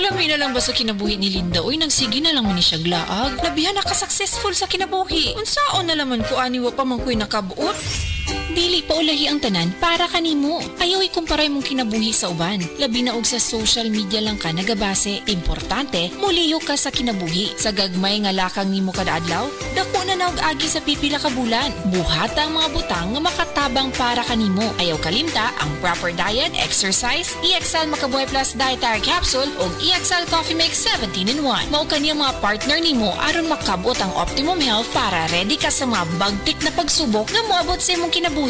Kalami na lang ba sa kinabuhi ni Linda? Uy, nagsige na lang man ni siya glaag. Labihan na ka-successful sa kinabuhi. Unsaon na laman ko aniwa pa man ko'y nakabuot. Dili pa ulahi ang tanan para kanimo. Ayaw ikumparay mong kinabuhi sa uban. Labi na og sa social media lang ka nagabase. Importante, muliyo ka sa kinabuhi. Sa gagmay nga lakang nimo kada adlaw, dako na naog agi sa pipila ka bulan. Buhata ang mga butang nga makatabang para kanimo. Ayaw kalimta ang proper diet, exercise, EXL Makabuhay Plus Dietary Capsule ug EXL Coffee Mix 17-in-1. Mao kaniya mga partner nimo aron makabot ang optimum health para ready ka sa mga bagtik na pagsubok nga moabot sa imong kinabuhi.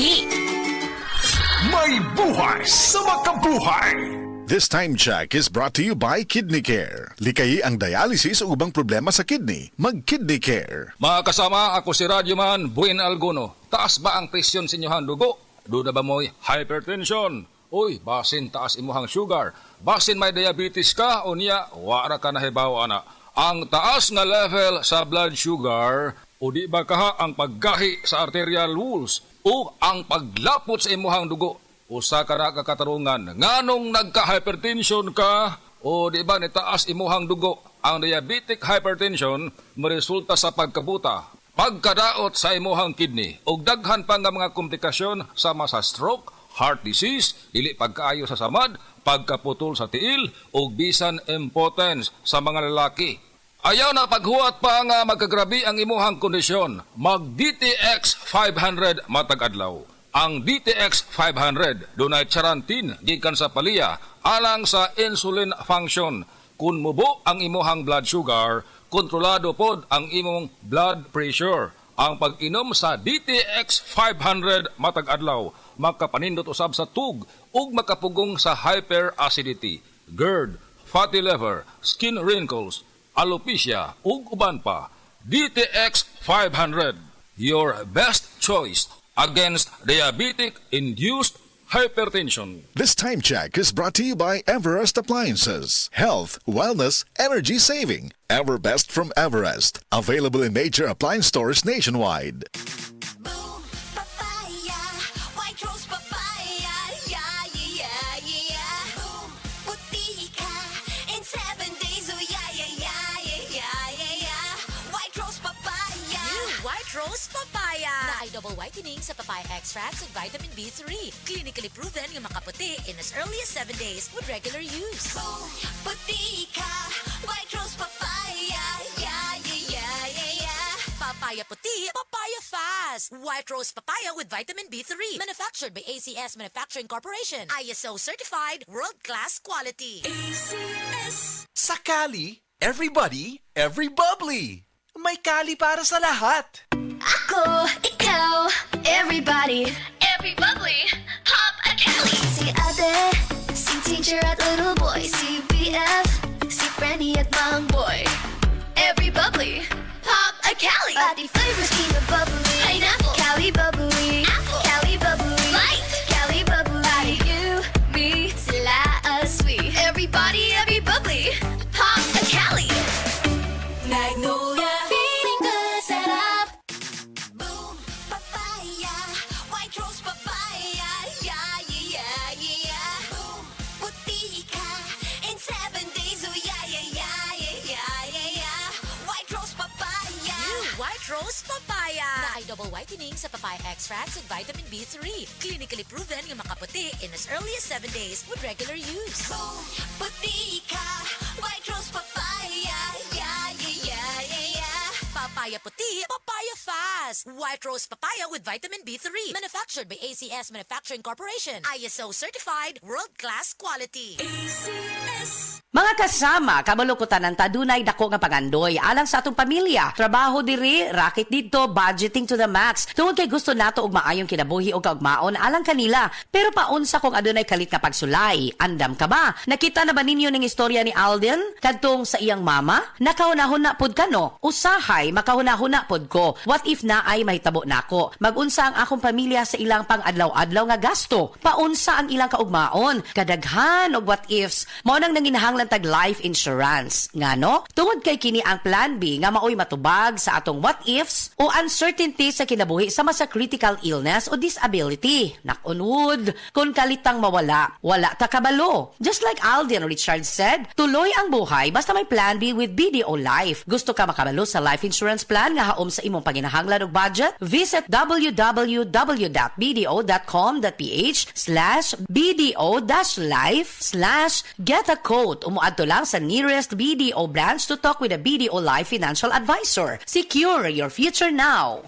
May buhay sa makabuhay! This time check is brought to you by Kidney Care. Likayi ang dialysis o ubang problema sa kidney. Mag-Kidney Care. Mga kasama, ako si Radyoman Buin Alguno. Taas ba ang presyon sa inyong dugo? Duda ba mo'y hypertension? Uy, basin taas imuhang sugar. Basin may diabetes ka o niya, wara ka nahibaw ana. Ang taas nga level sa blood sugar o di ba kaha ang paggahi sa arterial walls o ang paglapot sa imuhang dugo. Usa ka na kakatarungan, nganong nagka-hypertension ka o di ba ni taas imuhang dugo. Ang diabetic hypertension maresulta sa pagkabuta, pagkadaot sa imuhang kidney ug daghan pa nga mga komplikasyon sama sa stroke, heart disease, dili pagkaayo sa samad, pagkaputol sa tiil ug bisan impotence sa mga lalaki. Ayaw na paghuwat pa nga magkagrabi ang imuhang kondisyon. Mag DTX 500 matag adlaw. Ang DTX 500 dunay charantin gikan sa palya alang sa insulin function. Kun mubo ang imuhang blood sugar, kontrolado pod ang imong blood pressure. Ang pag-inom sa DTX 500 matag adlaw makapanindot usab sa tug ug makapugong sa hyperacidity, GERD, fatty liver, skin wrinkles, alopecia ug uban pa. DTX 500, your best choice against diabetic-induced hypertension. This time check is brought to you by Everest Appliances. Health, wellness, energy saving. Everbest from Everest. Available in major appliance stores nationwide. Boom, papaya, white rose papaya, yeah, yeah, yeah. Boom, puti ka in 7 days, oh yeah, yeah, yeah, yeah, yeah, yeah. White rose papaya. New White Rose Papaya na ay double whitening sa papaya extracts and vitamin B3. Clinically proven nga makaputi in as early as 7 days with regular use. Boom, puti ka, white rose papaya, yeah, yeah, yeah, yeah, yeah. Papaya puti, papaya fast. White Rose Papaya with vitamin B3. Manufactured by ACS Manufacturing Corporation. ISO certified, world-class quality. Sa Cali, everybody, every bubbly. May Cali para sa lahat. Ako, ikaw, everybody, every bubbly, pop a Cali. Si ate, si teacher at little boy, si BF, si Frenny at mang boy. Every bubbly, pop a Cali. Pati flavors keep it bubbly. Pineapple, Cali bubbly. Apple, Cali bubbly. Light, Cali bubbly. You, me, sila sweet. Everybody, every bubbly, pop a Cali. Magnolia. Feeling good, set up. Boom, papaya, white rose papaya, yeah, yeah, yeah. Boom, puti ka in 7 days, oh yeah, yeah, yeah, yeah, yeah, yeah. White rose papaya. New White Rose Papaya na ay double whitening sa papaya extracts and vitamin B3. Clinically proven nga makaputi in as early as 7 days with regular use. Boom, puti ka, white rose papaya, yeah, yeah, yeah, yeah, yeah. Papaya puti, papaya fast. White Rose Papaya with vitamin B3. Manufactured by ACS Manufacturing Corporation. ISO certified, world-class quality. Mga kasama, kabalukutan ng tadunay dako nga pagandoy alang sa atong pamilya. Trabaho diri, racket dito, budgeting to the max. Tungod kay gusto nato og maayong kinabuhi o kaugmaon alang kanila. Pero paunsa kung adunay kalit nga pagsulay. Andam ka ba? Nakita na ba ninyo ning istorya ni Alden kadtong sa iyang mama? Nakahunahuna pod ka no? Usahay makahunahuna pod ko. What if na naay mahitabo nako. Magunsa ang akong pamilya sa ilang pang-adlaw-adlaw nga gasto. Paunsa ang ilang kaugmaon, kadaghan og what ifs. Mao nang nanginahanglan tag life insurance. Ngano? Tungod kay kini ang plan B nga maoy matubag sa atong what ifs o uncertainty sa kinabuhi sama sa critical illness o disability. Nakunod, kung kalitang mawala, wala ta kabalo. Just like Alden Richard said, tuloy ang buhay basta may plan B with BDO Life. Gusto ka makabalo sa life insurance plan nga haom sa imong panginahanglan og budget? Visit www.bdo.com.ph/BDO-life/get a quote. Umuadto lang sa nearest BDO branch to talk with a BDO Life financial advisor. Secure your future now.